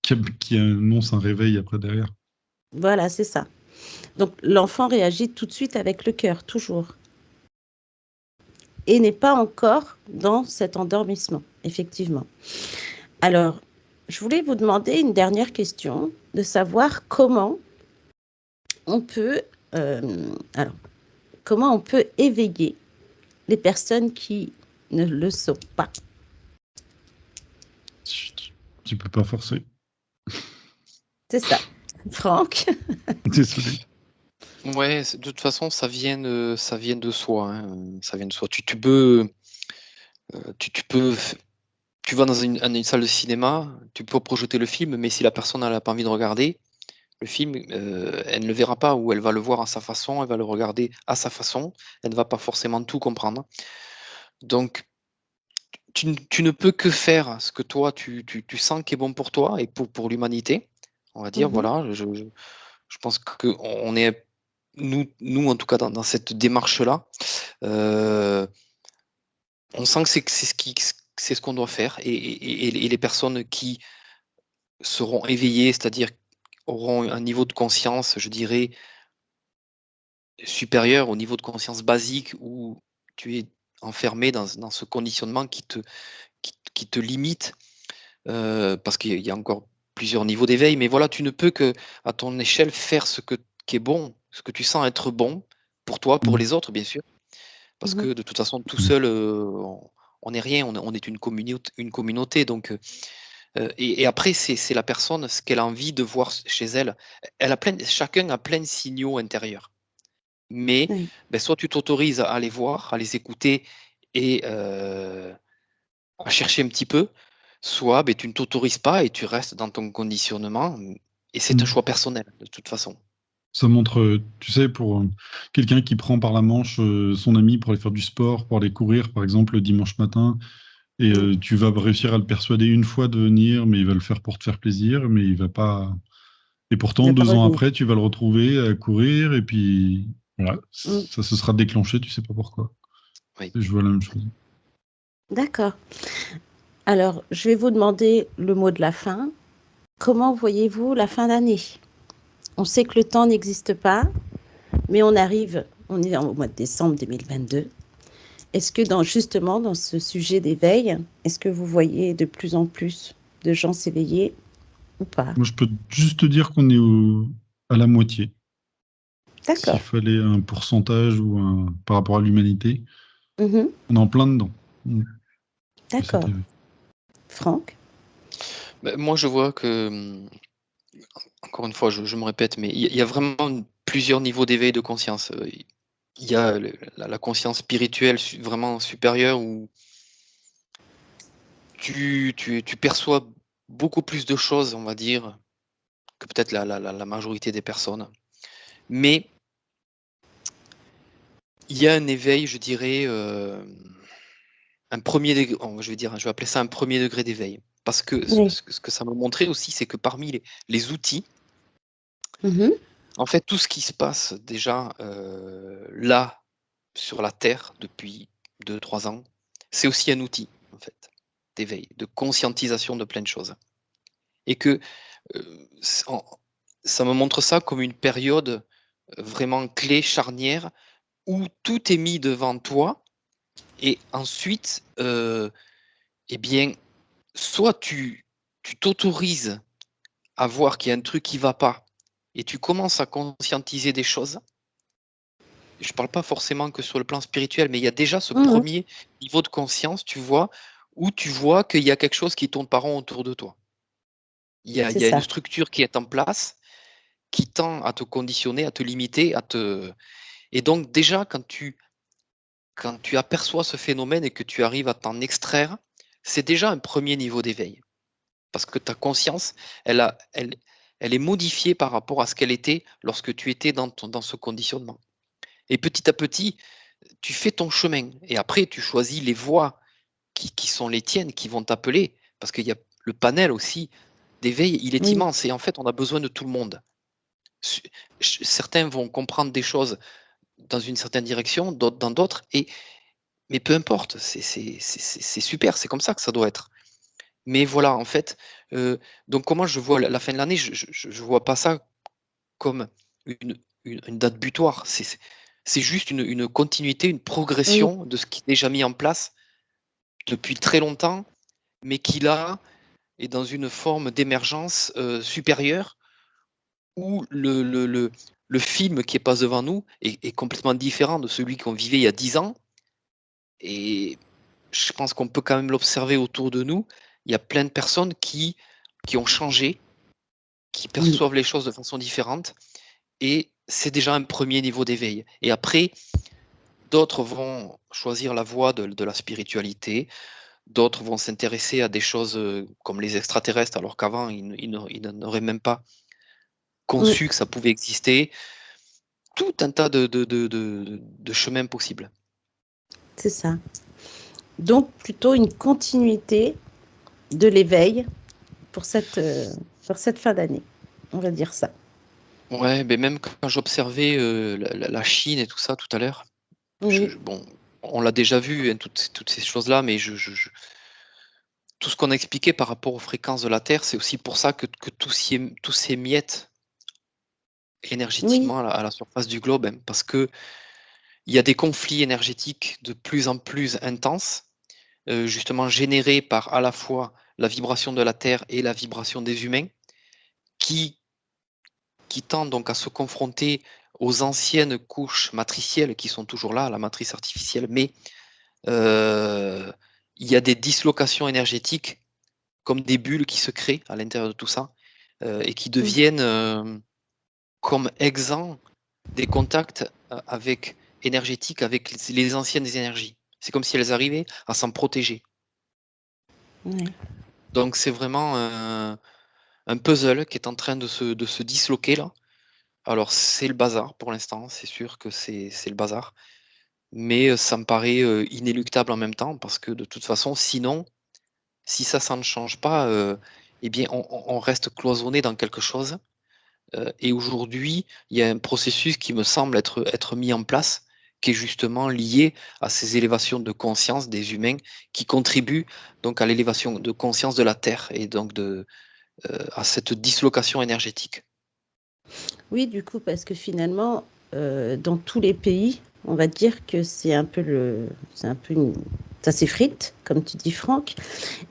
qui annonce un réveil après derrière. Voilà, c'est ça. Donc, l'enfant réagit tout de suite avec le cœur, toujours. Et n'est pas encore dans cet endormissement, effectivement. Alors, je voulais vous demander une dernière question, de savoir comment on peut, alors, comment on peut éveiller les personnes qui ne le sont pas. Tu peux pas forcer. C'est ça. Franck? Désolé. Ouais, de toute façon, ça vient de soi, hein, ça vient de soi. Tu peux, tu peux, tu vas dans une salle de cinéma, tu peux projeter le film, mais si la personne n'a pas envie de regarder le film, elle ne le verra pas ou elle va le voir à sa façon, elle va le regarder à sa façon, elle ne va pas forcément tout comprendre. Donc, tu ne peux que faire ce que toi, tu sens qui est bon pour toi et pour l'humanité. On va dire, Mhm. voilà, je pense qu'on on est, nous en tout cas, dans cette démarche-là, euh, on sent que c'est ce qu'on doit faire et les personnes qui seront éveillées, c'est-à-dire auront un niveau de conscience, je dirais, supérieur au niveau de conscience basique où tu es enfermé dans ce conditionnement qui te limite, parce qu'il y a encore plusieurs niveaux d'éveil, mais voilà, tu ne peux que à ton échelle faire qui est bon, ce que tu sens être bon pour toi, pour Mm. les autres, bien sûr. Parce Mhm. que de toute façon, tout Mm. seul, on n'est rien, on est une communauté. Donc, et après, c'est la personne, ce qu'elle a envie de voir chez elle. Chacun a plein de signaux intérieurs. Mais Oui. ben, soit tu t'autorises à les voir, à les écouter et à chercher un petit peu, soit ben, tu ne t'autorises pas et tu restes dans ton conditionnement. Et c'est un Mm. choix personnel, de toute façon. Ça montre, tu sais, pour quelqu'un qui prend par la manche son ami pour aller faire du sport, pour aller courir, par exemple, le dimanche matin, et Mm. tu vas réussir à le persuader une fois de venir, mais il va le faire pour te faire plaisir, mais il va pas. Et Il pourtant, ne va pas 2 ans revenir. après, tu vas le retrouver à courir, et puis voilà, Mm. ça se sera déclenché, tu sais pas pourquoi. Oui. Et je vois la même chose. D'accord. Alors, je vais vous demander le mot de la fin. Comment voyez-vous la fin d'année? On sait que le temps n'existe pas, mais on est au mois de décembre 2022. Est-ce que justement dans ce sujet d'éveil, est-ce que vous voyez de plus en plus de gens s'éveiller ou pas? Moi, je peux juste te dire qu'on est à la moitié. S'il D'accord. fallait un pourcentage par rapport à l'humanité, Mhm. on est en plein dedans. De cet D'accord. éveil. Franck? Moi, je vois que, encore une fois, je me répète, mais il y a vraiment plusieurs niveaux d'éveil de conscience. Il y a la conscience spirituelle vraiment supérieure où tu perçois beaucoup plus de choses, on va dire, que peut-être la majorité des personnes. Mais il y a un éveil, je dirais, un premier degré, je vais appeler ça un premier degré d'éveil. Parce que Oui. ce que ça m'a montré aussi, c'est que parmi les outils, Mhm. en fait, tout ce qui se passe déjà là, sur la Terre, depuis 2 3 ans, c'est aussi un outil, en fait, d'éveil, de conscientisation de plein de choses. Et que ça me montre ça comme une période vraiment clé, charnière, où tout est mis devant toi. Et ensuite, eh bien, soit tu t'autorises à voir qu'il y a un truc qui va pas et tu commences à conscientiser des choses. Je parle pas forcément que sur le plan spirituel, mais il y a déjà ce Mhm. premier niveau de conscience, tu vois, où tu vois qu'il y a quelque chose qui tourne pas rond autour de toi. Il C'est y a une ça. structure qui est en place, qui tend à te conditionner, à te limiter, et donc déjà quand tu aperçois ce phénomène et que tu arrives à t'en extraire, c'est déjà un premier niveau d'éveil. Parce que ta conscience, elle a elle elle est modifiée par rapport à ce qu'elle était lorsque tu étais dans ce conditionnement. Et petit à petit, tu fais ton chemin et après tu choisis les voies qui sont les tiennes, qui vont t'appeler. Parce qu'il y a le panel aussi d'éveil, il est Oui. immense et en fait, on a besoin de tout le monde. Su Certains vont comprendre des choses dans une certaine direction, d'autres dans d'autres, mais peu importe, c'est super, c'est comme ça que ça doit être. Mais voilà, en fait, donc comment je vois la fin de l'année, je vois pas ça comme une une date butoir. C'est juste une continuité, une Oui. progression de ce qui est déjà mis en place depuis très longtemps, mais qui là, est dans une forme d'émergence, supérieure où le film qui passe devant nous est complètement différent de celui qu'on vivait il y a 10 ans et je pense qu'on peut quand même l'observer autour de nous. Il y a plein de personnes qui ont changé, qui Oui. perçoivent les choses de façon différente et c'est déjà un premier niveau d'éveil et après, d'autres vont choisir la voie de la spiritualité, d'autres vont s'intéresser à des choses, comme les extraterrestres alors qu'avant ils n'en auraient même pas Oui. conçu que ça pouvait exister. Tout un tas de chemins possibles. C'est ça. Donc plutôt une continuité de l'éveil pour cette fin d'année. On va dire ça. Ouais, mais même quand j'observais, la Chine et tout ça tout à l'heure, Oui. bon, on l'a déjà vu, hein, toutes ces choses-là, mais tout ce qu'on a expliqué par rapport aux fréquences de la Terre, c'est aussi pour ça que tout s'émiette Oui. énergétiquement à la surface du globe, hein, parce qu'il y a des conflits énergétiques de plus en plus intenses, justement générés par à la fois la vibration de la Terre et la vibration des humains, qui qui tendent donc à se confronter aux anciennes couches matricielles qui sont toujours là, la matrice artificielle, mais heu, il y a des dislocations énergétiques comme des bulles qui se créent à l'intérieur de tout ça, et qui Mmh. deviennent, comme exempts des contacts avec énergétiques avec les anciennes énergies. C'est comme si elles arrivaient à s'en protéger. Ouais. Donc c'est vraiment un puzzle qui est en train de se disloquer là. Alors c'est le bazar pour l'instant, c'est sûr que c'est le bazar, mais ça me paraît, inéluctable en même temps parce que de toute façon sinon, si ça ne change pas, eh bien on reste cloisonné dans quelque chose, et aujourd'hui, il y a un processus qui me semble être mis en place, qui est justement lié à ces élévations de conscience des humains qui contribuent donc à l'élévation de conscience de la Terre et donc à cette dislocation énergétique. Oui, du coup, parce que finalement, dans tous les pays, on va dire que c'est un peu une ça s'effrite, comme tu dis Franck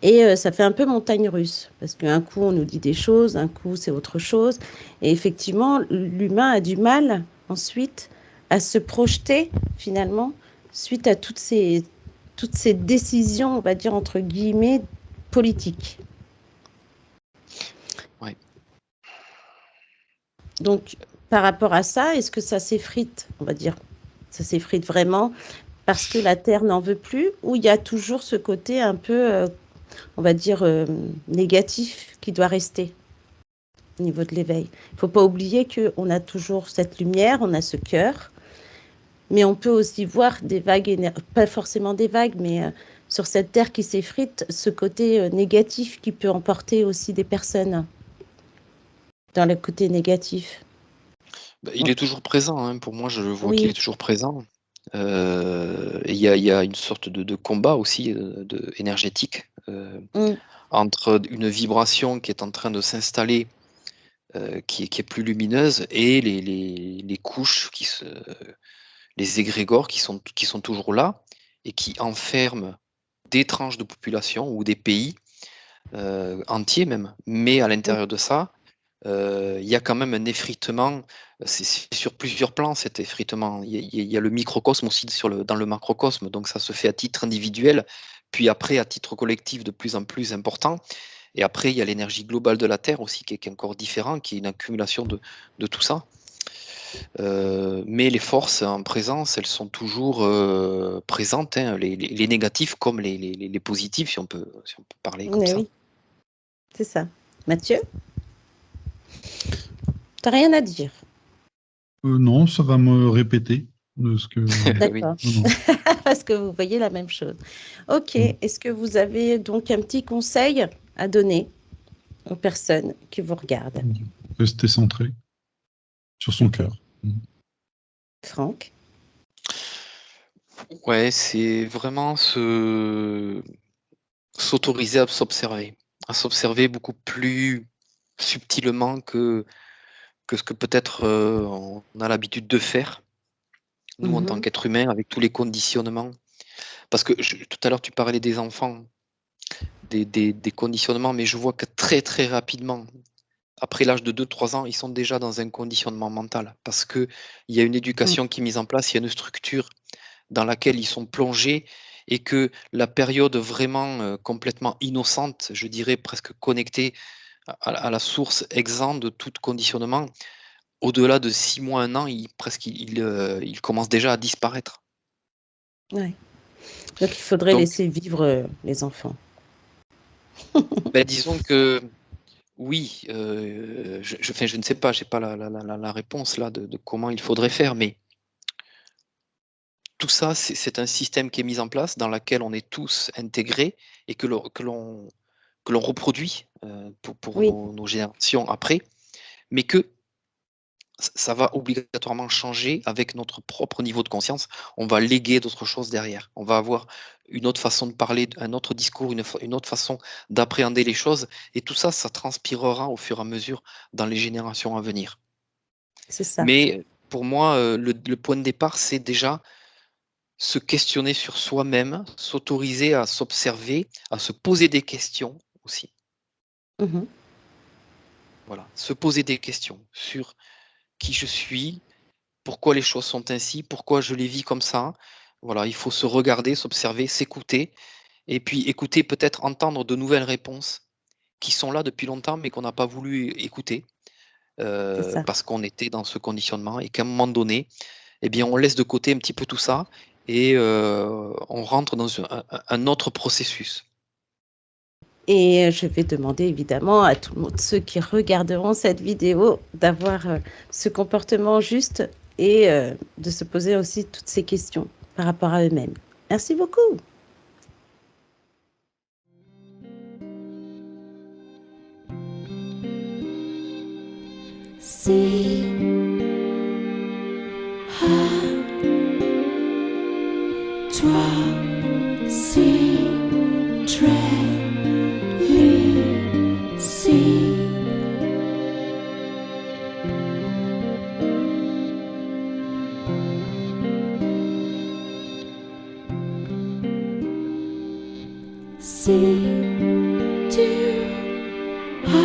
et ça fait un peu montagne russe. Parce qu'un coup, on nous dit des choses, un coup, c'est autre chose et effectivement, l'humain a du mal ensuite à se projeter finalement suite à toutes ces décisions, on va dire entre guillemets, politiques. Ouais. Donc, par rapport à ça, est-ce que ça s'effrite, on va dire, ça s'effrite vraiment parce que la Terre n'en veut plus, ou il y a toujours ce côté un peu, on va dire, négatif qui doit rester au niveau de l'éveil? Il ne faut pas oublier qu'on a toujours cette lumière, on a ce cœur, mais on peut aussi voir des vagues, pas forcément des vagues, mais sur cette Terre qui s'effrite, ce côté négatif qui peut emporter aussi des personnes dans le côté négatif. Bah, il est toujours présent, hein. Pour moi, je vois qu'il est Oui. toujours présent. Et il y a une sorte de combat aussi, énergétique, Mm. entre une vibration qui est en train de s'installer, qui est plus lumineuse, et les couches les égrégores qui sont toujours là et qui enferment des tranches de population ou des pays, entiers même. Mais à Mm. l'intérieur de ça, il y a quand même un effritement, c'est sur plusieurs plans cet effritement. Il y a le microcosme aussi dans le macrocosme, donc ça se fait à titre individuel, puis après à titre collectif de plus en plus important, et après il y a l'énergie globale de la Terre aussi qui est encore différent, qui est une accumulation de tout ça. Mais les forces en présence, elles sont toujours, présentes, hein, les négatifs comme les positifs, si on peut parler comme Mais ça. oui, c'est ça. Mathieu, t'as rien à dire? Non, ça va me répéter de ce que. Oui. D'accord. Non, non. Parce que vous voyez la même chose. Ok. Mm. Est-ce que vous avez donc un petit conseil à donner aux personnes qui vous regardent? Rester centré sur son cœur. Franck? Ouais, c'est vraiment s'autoriser à s'observer beaucoup plus subtilement que ce que peut-être, on a l'habitude de faire, nous en tant Mhm. qu'êtres humains, avec tous les conditionnements. Parce que tout à l'heure tu parlais des enfants, des conditionnements, mais je vois que très, très rapidement, après l'âge de 2-3 ans, ils sont déjà dans un conditionnement mental. Parce qu'il y a une Mm. éducation qui est mise en place, il y a une structure dans laquelle ils sont plongés, et que la période vraiment, complètement innocente, je dirais presque connectée à la source, exempt de tout conditionnement, au-delà de 6 mois, 1 an, il commence déjà à disparaître. Ouais. Donc il faudrait Donc, laisser vivre les enfants. disons que oui, enfin, je ne sais pas, j'ai pas la réponse là de comment il faudrait faire, mais tout ça, c'est un système qui est mis en place, dans laquelle on est tous intégrés, et que l'on reproduit, pour Oui, nos générations après, mais que ça va obligatoirement changer avec notre propre niveau de conscience. On va léguer d'autres choses derrière. On va avoir une autre façon de parler, un autre discours, une autre façon d'appréhender les choses, et tout ça, ça transpirera au fur et à mesure dans les générations à venir. c'est ça. Mais pour moi, le point de départ, c'est déjà se questionner sur soi-même, s'autoriser à s'observer, à se poser des questions aussi. Mhm. Voilà, se poser des questions sur qui je suis, pourquoi les choses sont ainsi, pourquoi je les vis comme ça. Voilà, il faut se regarder, s'observer, s'écouter, et puis écouter, peut-être entendre de nouvelles réponses qui sont là depuis longtemps, mais qu'on n'a pas voulu écouter, C'est ça. parce qu'on était dans ce conditionnement, et qu'à un moment donné, eh bien, on laisse de côté un petit peu tout ça, et on rentre dans un autre processus. Et je vais demander évidemment à tout le monde, ceux qui regarderont cette vidéo, d'avoir ce comportement juste et de se poser aussi toutes ces questions par rapport à eux-mêmes. Merci beaucoup. Si, toi, si, très, si. Si tu as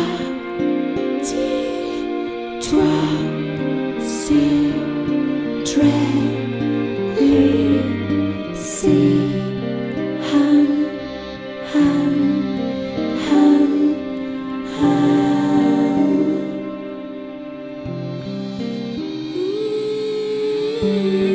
dit, toi, si. see, hum, hum, hum, hum.